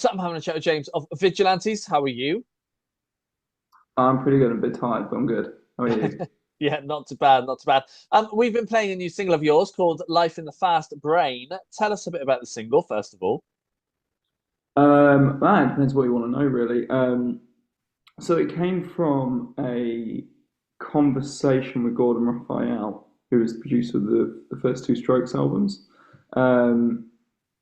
So I'm having a chat with James of Vigilantes. How are you? I'm pretty good. I'm a bit tired, but I'm good. How are you? Yeah, not too bad, not too bad. We've been playing a new single of yours called "Life in the Fast Brain." Tell us a bit about the single, first of all. It depends what you want to know, really. So it came from a conversation with Gordon Raphael, who was the producer of the first two Strokes albums. Um,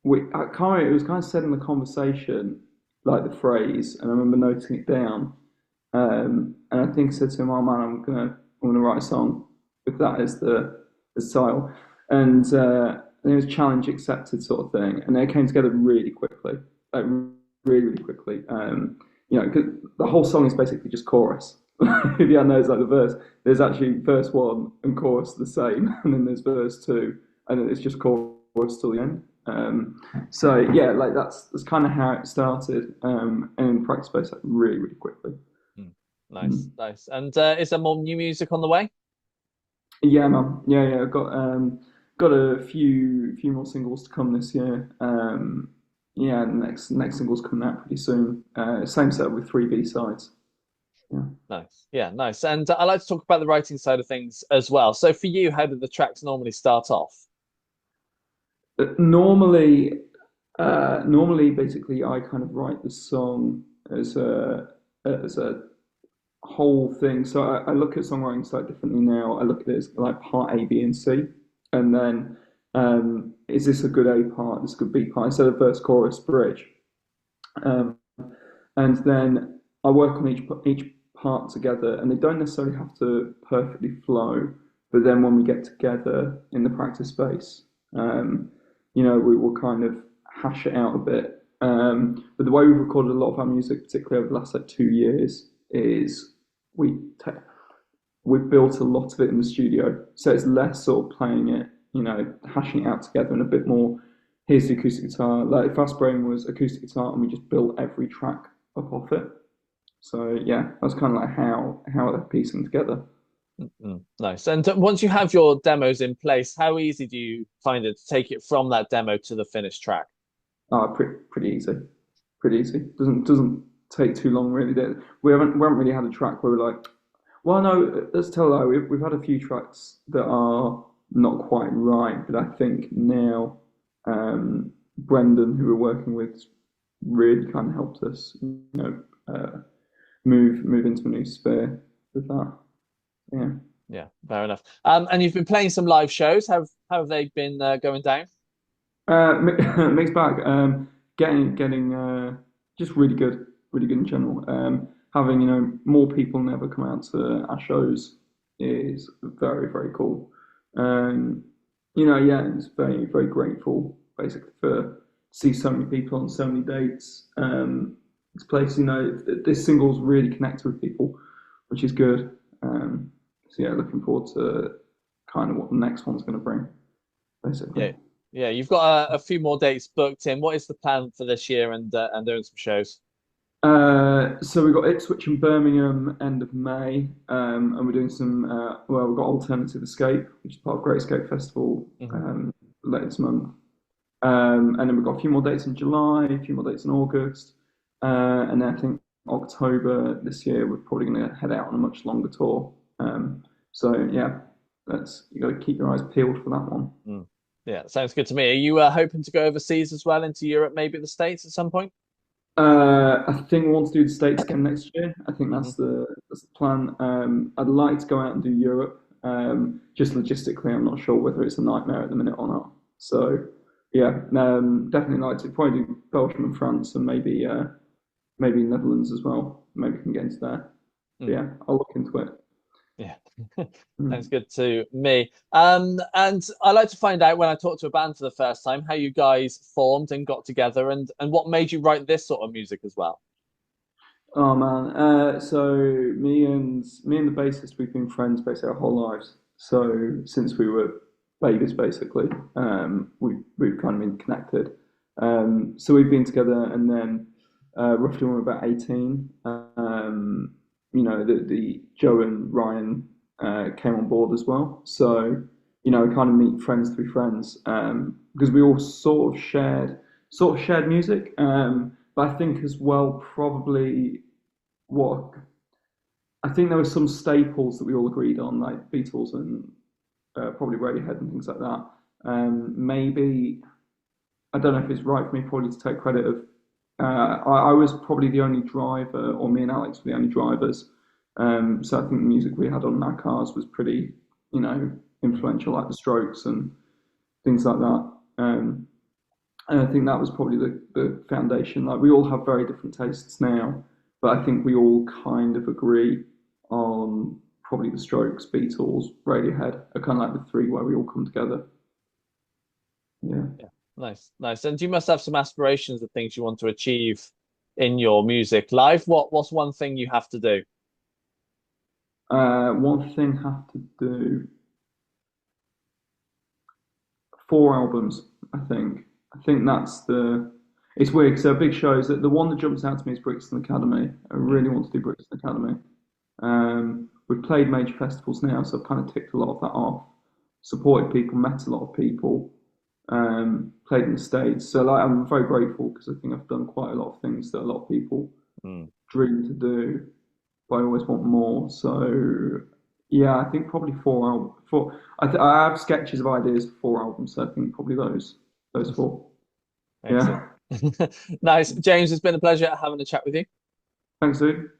I can't remember, it was kind of said in the conversation, like the phrase, and I remember noting it down. And I think I said to him, "Oh man, I'm gonna write a song with that as the title," and it was challenge accepted sort of thing, and it came together really quickly, like really really quickly. 'Cause the whole song is basically just chorus. If you know, it's like the verse. There's actually verse one and chorus the same, and then there's verse two, and then it's just chorus till the end. So yeah, like that's kind of how it started, and in practice space like really really quickly. Hmm. Nice, Mm. nice. And is there more new music on the way? Yeah, man. Yeah. I've got a few more singles to come this year. Yeah, the next single's coming out pretty soon. Same set with three B sides. Yeah. Nice, yeah, nice. And I like to talk about the writing side of things as well. So for you, how do the tracks normally start off? Normally, normally, basically, I kind of write the song as a whole thing. So I look at songwriting slightly differently now. I look at it as like part A, B, and C, and then is this a good A part? This a good B part instead of verse, chorus, bridge, um, and then I work on each part together, and they don't necessarily have to perfectly flow. But then when we get together in the practice space, um, we will kind of hash it out a bit. But the way we've recorded a lot of our music, particularly over the last like 2 years, is we te- we've built a lot of it in the studio, so it's less sort of playing it, hashing it out together, and a bit more. Here's the acoustic guitar. Like Fast Brain was acoustic guitar, and we just built every track up off it. So yeah, that's kind of like how they're piecing together. Nice. And once you have your demos in place, how easy do you find it to take it from that demo to the finished track? Pretty easy, pretty easy. Doesn't take too long really. We haven't really had a track where we're like, well, no, let's tell a lie. We've had a few tracks that are not quite right, but I think now Brendan, who we're working with, really kind of helped us, move into a new sphere with that. Yeah. Yeah, fair enough. And you've been playing some live shows. How have they been going down? Mixed bag. Getting just really good in general. Having more people never come out to our shows is very very cool. Um, yeah, it's very very grateful basically for see so many people on so many dates. This place, this single's really connected with people, which is good. So yeah, looking forward to kind of what the next one's going to bring, basically. Yeah, yeah. You've got a few more dates booked in. What is the plan for this year and doing some shows? So we've got Ipswich and Birmingham end of May, and we're doing some. Well, we've got Alternative Escape, which is part of Great Escape Festival Mhm. later this month, and then we've got a few more dates in July, a few more dates in August, and then I think October this year we're probably going to head out on a much longer tour. So yeah, that's you got to keep your eyes peeled for that one. Mm. Yeah, sounds good to me. Are you hoping to go overseas as well into Europe, maybe the States at some point? I think we want to do the States again next year. I think Mhm. that's the plan. I'd like to go out and do Europe. Just logistically, I'm not sure whether it's a nightmare at the minute or not. So yeah, definitely like to probably do Belgium and France and maybe Netherlands as well. Maybe we can get into there. But Mm. yeah, I'll look into it. Yeah, sounds Mm. good to me. And I like to find out when I talk to a band for the first time how you guys formed and got together and what made you write this sort of music as well. Oh man, so me and the bassist, we've been friends basically our whole lives. So since we were babies, basically, we've kind of been connected. So we've been together, and then roughly when we were about 18, the Joe and Ryan came on board as well. So we kind of meet friends through friends because we all sort of shared music. But I think as well, probably what I think there were some staples that we all agreed on, like Beatles and probably Radiohead and things like that. Maybe I don't know if it's right for me probably to take credit of. I was probably the only driver, or me and Alex were the only drivers. So I think the music we had on our cars was pretty, you know, influential, like the Strokes and things like that. And I think that was probably the foundation. Like we all have very different tastes now, but I think we all kind of agree on probably the Strokes, Beatles, Radiohead are kind of like the three where we all come together. Yeah. Yeah, nice, nice. And you must have some aspirations of things you want to achieve in your music life. What's one thing you have to do? One thing have to do 4 albums. I think. I think that's the. It's weird because they're big shows. That the one that jumps out to me is Brixton Academy. I really Mm, want to do Brixton Academy. We've played major festivals now, so I've kind of ticked a lot of that off. Supported people, met a lot of people, played in the States. So like, I'm very grateful because I think I've done quite a lot of things that a lot of people mm. dream to do, but I always want more. So yeah, I think probably 4 albums. I have sketches of ideas for 4 albums, so I think probably those four. Excellent. Yeah. Nice. James, it's been a pleasure having a chat with you. Thanks, dude.